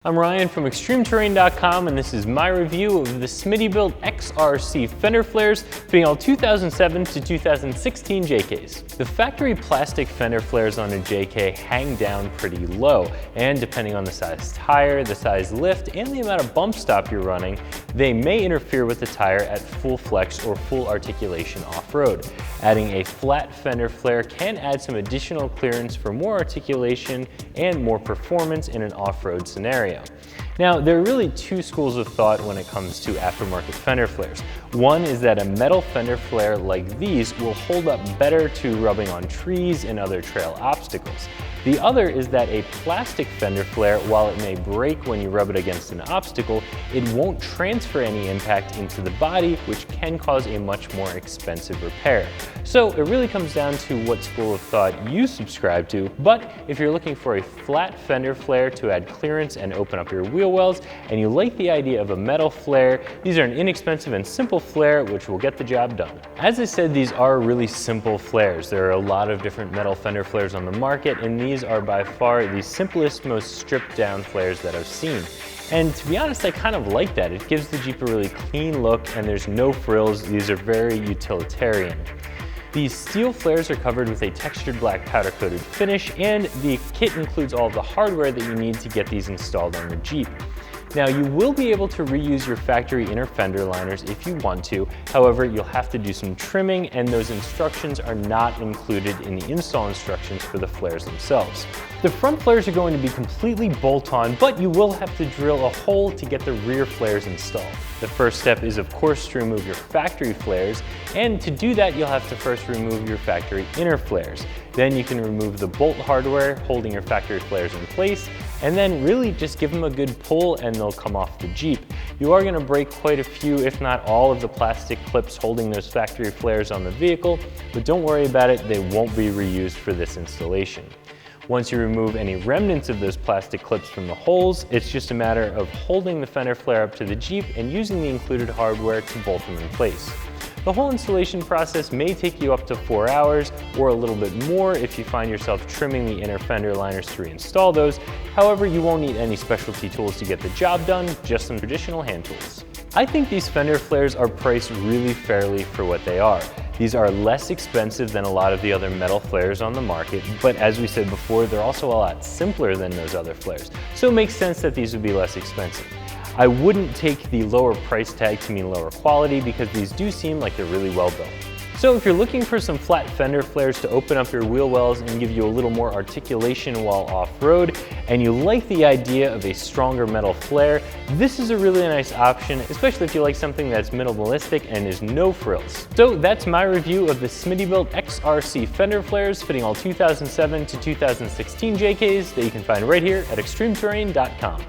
I'm Ryan from ExtremeTerrain.com, and this is my review of the Smittybilt XRC Fender flares fitting all 2007 to 2016 JKs. The factory plastic fender flares on a JK hang down pretty low, and depending on the size tire, the size lift, and the amount of bump stop you're running, they may interfere with the tire at full flex or full articulation off-road. Adding a flat fender flare can add some additional clearance for more articulation and more performance in an off-road scenario. Now, there are really two schools of thought when it comes to aftermarket fender flares. One is that a metal fender flare like these will hold up better to rubbing on trees and other trail obstacles. The other is that a plastic fender flare, while it may break when you rub it against an obstacle, it won't transfer any impact into the body, which can cause a much more expensive repair. So it really comes down to what school of thought you subscribe to, but if you're looking for a flat fender flare to add clearance and open up your wheel wells, and you like the idea of a metal flare, these are an inexpensive and simple flare which will get the job done. As I said, these are really simple flares. There are a lot of different metal fender flares on the market, and these are by far the simplest, most stripped down flares that I've seen. And to be honest, I kind of like that. It gives the Jeep a really clean look, and there's no frills. These are very utilitarian. These steel flares are covered with a textured black powder coated finish, and the kit includes all of the hardware that you need to get these installed on your Jeep. Now, you will be able to reuse your factory inner fender liners if you want to. However, you'll have to do some trimming, and those instructions are not included in the install instructions for the flares themselves. The front flares are going to be completely bolt-on, but you will have to drill a hole to get the rear flares installed. The first step is, of course, to remove your factory flares, and to do that, you'll have to first remove your factory inner flares. Then you can remove the bolt hardware holding your factory flares in place, and then really just give them a good pull and they'll come off the Jeep. You are going to break quite a few, if not all, of the plastic clips holding those factory flares on the vehicle, but don't worry about it, they won't be reused for this installation. Once you remove any remnants of those plastic clips from the holes, it's just a matter of holding the fender flare up to the Jeep and using the included hardware to bolt them in place. The whole installation process may take you up to 4 hours or a little bit more if you find yourself trimming the inner fender liners to reinstall those. However, you won't need any specialty tools to get the job done, just some traditional hand tools. I think these fender flares are priced really fairly for what they are. These are less expensive than a lot of the other metal flares on the market, but as we said before, they're also a lot simpler than those other flares, so it makes sense that these would be less expensive. I wouldn't take the lower price tag to mean lower quality, because these do seem like they're really well built. So if you're looking for some flat fender flares to open up your wheel wells and give you a little more articulation while off-road, and you like the idea of a stronger metal flare, this is a really nice option, especially if you like something that's minimalistic and is no frills. So that's my review of the Smittybilt XRC Fender flares fitting all 2007 to 2016 JKs that you can find right here at ExtremeTerrain.com.